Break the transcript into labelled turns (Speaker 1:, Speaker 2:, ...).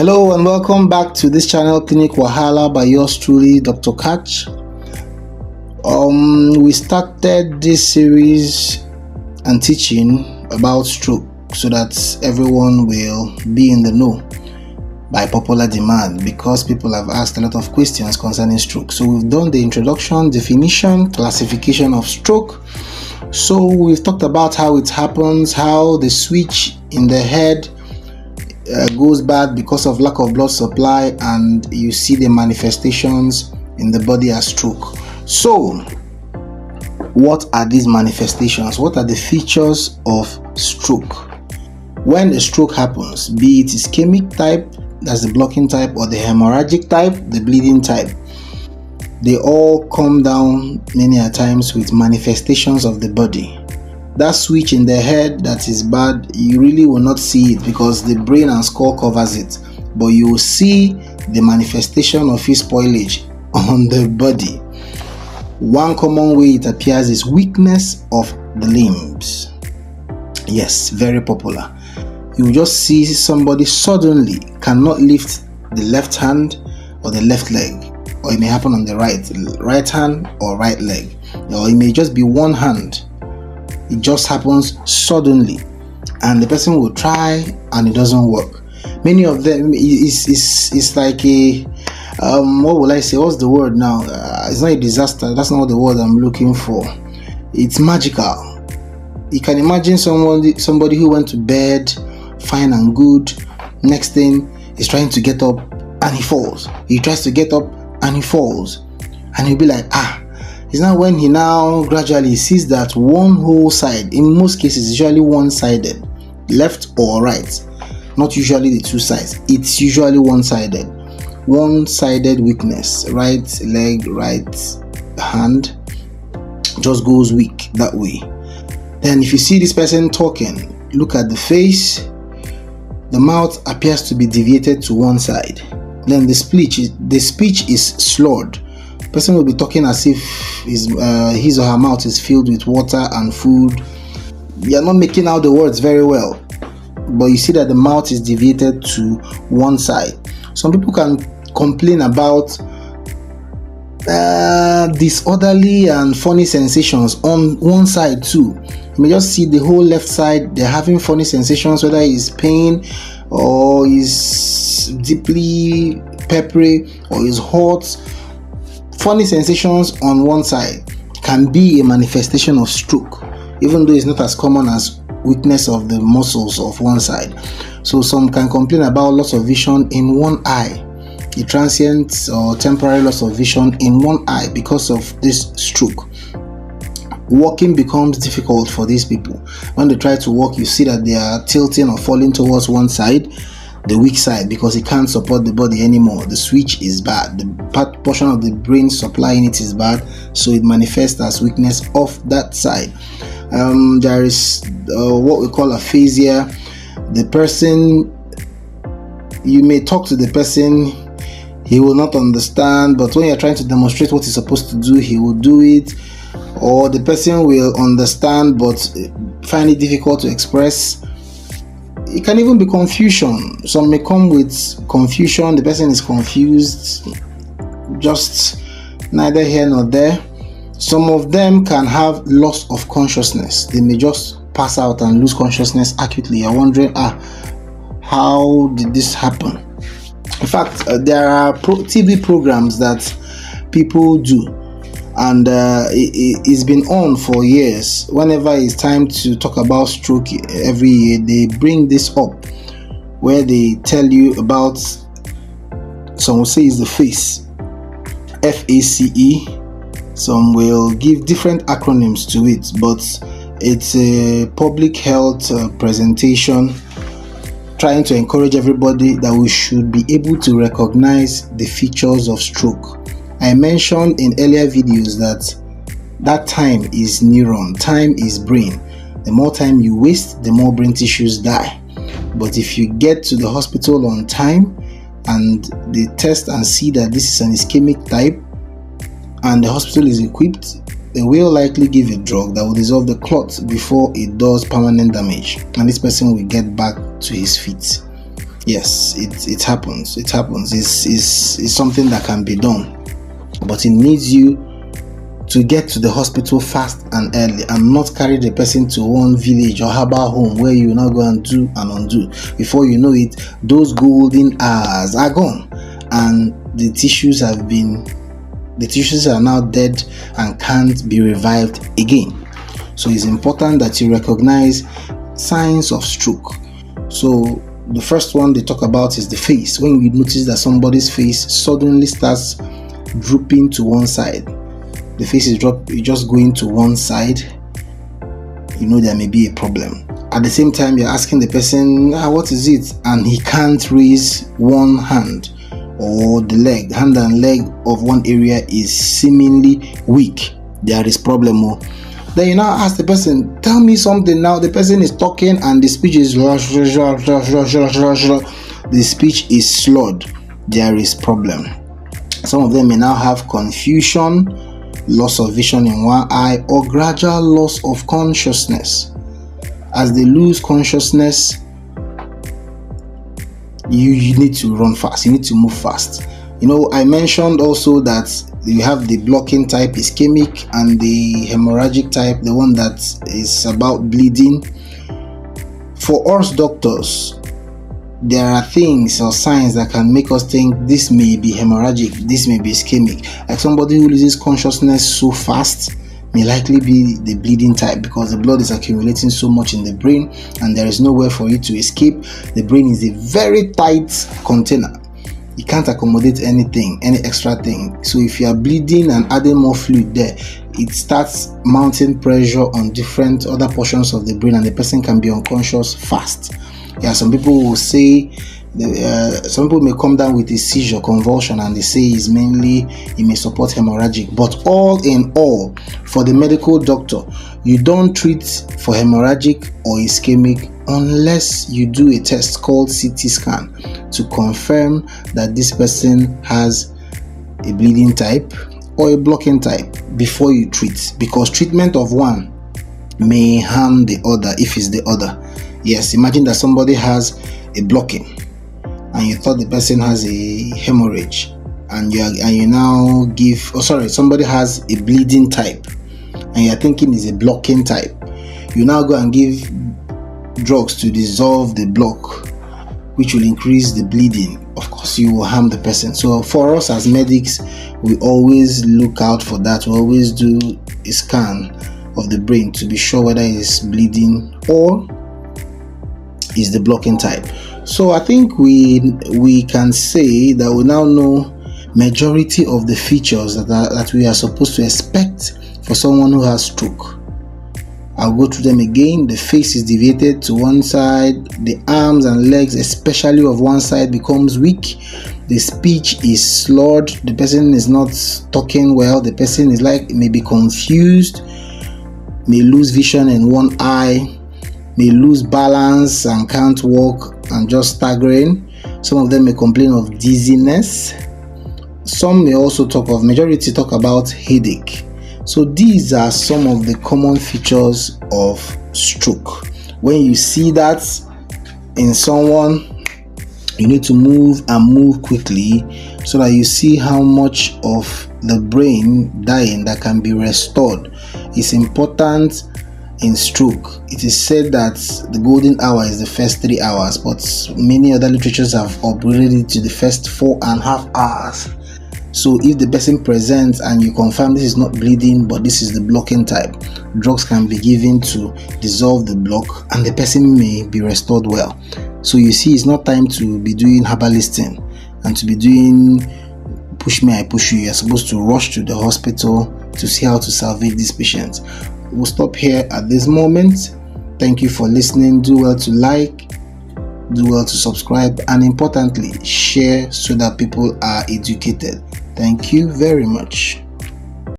Speaker 1: Hello and welcome back to this channel, Clinic Wahala, by yours truly, Dr. Catch. We started this series and teaching about stroke so that everyone will be in the know by popular demand, because people have asked a lot of questions concerning stroke. So we've done the introduction, definition, classification of stroke. So we've talked about how it happens, how the switch in the head goes bad because of lack of blood supply, and you see the manifestations in the body as stroke. So what are these manifestations? What are the features of stroke? When a stroke happens, be it ischemic type, that's the blocking type, or the hemorrhagic type, the bleeding type, they all come down many a times with manifestations of the body. That switch in the head that is bad, you really will not see it because the brain and skull covers it, but you will see the manifestation of his spoilage on the body. One common way it appears is weakness of the limbs. Yes, very popular. You will just see somebody suddenly cannot lift the left hand or the left leg, or it may happen on the right hand or right leg, or it may just be one hand. It just happens suddenly, and the person will try and it doesn't work. Many of them is like a what will I say? What's the word now? It's not a disaster. That's not the word I'm looking for. It's magical. You can imagine somebody who went to bed fine and good. Next thing, he's trying to get up and he falls. He tries to get up and he falls, and he'll be like, It's not when he now gradually sees that one whole side, in most cases usually one-sided, left or right, not usually the two sides, it's usually one-sided weakness, right leg, right hand just goes weak that way. Then if you see this person talking, look at the face, the mouth appears to be deviated to one side. Then the speech is slurred. Person will be talking as if his or her mouth is filled with water and food. You are not making out the words very well, but you see that the mouth is deviated to one side. Some people can complain about disorderly and funny sensations on one side too. You may just see the whole left side, they're having funny sensations, whether it's pain or is deeply peppery or is hot. Funny sensations on one side can be a manifestation of stroke, even though it's not as common as weakness of the muscles of one side. So some can complain about loss of vision in one eye, a transient or temporary loss of vision in one eye because of this stroke. Walking becomes difficult for these people. When they try to walk, you see that they are tilting or falling towards one side, the weak side, because it can't support the body anymore. The switch is bad, the portion of the brain supplying it is bad, so it manifests as weakness of that side. There is what we call aphasia. The person, you may talk to the person, he will not understand, but when you're trying to demonstrate what he's supposed to do, he will do it. Or the person will understand but find it difficult to express. It can even be confusion. Some may come with confusion. The person is confused, just neither here nor there. Some of them can have loss of consciousness. They may just pass out and lose consciousness acutely. You're wondering, how did this happen? In fact, there are TV programs that people do, and it's been on for years. Whenever it's time to talk about stroke every year, they bring this up, where they tell you about, some will say it's the FACE, FACE. Some will give different acronyms to it, but it's a public health presentation trying to encourage everybody that we should be able to recognize the features of stroke. I mentioned in earlier videos that time is neuron, time is brain. The more time you waste, the more brain tissues die. But if you get to the hospital on time and they test and see that this is an ischemic type and the hospital is equipped, they will likely give a drug that will dissolve the clot before it does permanent damage, and this person will get back to his feet. Yes, it happens. It happens. It's something that can be done, but it needs you to get to the hospital fast and early, and not carry the person to one village or herbal home where you now go and do and undo. Before you know it, those golden hours are gone, and the tissues are now dead and can't be revived again. So it's important that you recognize signs of stroke. So the first one they talk about is the face. When you notice that somebody's face suddenly starts drooping to one side, the face is just going to one side, you know there may be a problem. At the same time, you're asking the person, what is it? And he can't raise one hand, or the hand and leg of one area is seemingly weak. There is problem. Then you now ask the person, tell me something. Now the person is talking and the speech is the speech is slurred. There is problem. Some of them may now have confusion, loss of vision in one eye, or gradual loss of consciousness. As they lose consciousness, you need to run fast. You need to move fast. I mentioned also that you have the blocking type, ischemic, and the hemorrhagic type, the one that is about bleeding. For us doctors, there are things or signs that can make us think this may be hemorrhagic, this may be ischemic. Like somebody who loses consciousness so fast may likely be the bleeding type, because the blood is accumulating so much in the brain and there is nowhere for it to escape. The brain is a very tight container. It can't accommodate anything, any extra thing. So if you are bleeding and adding more fluid there, it starts mounting pressure on different other portions of the brain, and the person can be unconscious fast. Some people will say, some people may come down with a seizure, convulsion, and they say it may support hemorrhagic. But all in all, for the medical doctor, you don't treat for hemorrhagic or ischemic unless you do a test called CT scan to confirm that this person has a bleeding type or a blocking type before you treat, because treatment of one may harm the other if it's the other. Yes, imagine that somebody has a blocking and you thought the person has a hemorrhage, and you now give, somebody has a bleeding type and you're thinking is a blocking type. You now go and give drugs to dissolve the block, which will increase the bleeding. Of course, you will harm the person. So for us as medics, we always look out for that. We always do a scan of the brain to be sure whether it's bleeding or is the blocking type. So I think we can say that we now know majority of the features that we are supposed to expect for someone who has stroke. I'll go through them again. The face is deviated to one side. The arms and legs, especially of one side, becomes weak. The speech is slurred. The person is not talking well. The person is maybe confused, may lose vision in one eye, may lose balance and can't walk and just staggering. Some of them may complain of dizziness. Some may also majority talk about headache. So these are some of the common features of stroke. When you see that in someone, you need to move quickly so that you see how much of the brain dying that can be restored. It's important in stroke. It is said that the golden hour is the first 3 hours, but many other literatures have upgraded it to the first 4.5 hours. So if the person presents and you confirm this is not bleeding but this is the blocking type, drugs can be given to dissolve the block and the person may be restored well. So you see, it's not time to be doing herbalisting and to be doing push me, I push you. You're supposed to rush to the hospital to see how to salvage these patients. We'll stop here at this moment. Thank you for listening. Do well to like, do well to subscribe, and importantly, share so that people are educated. Thank you very much.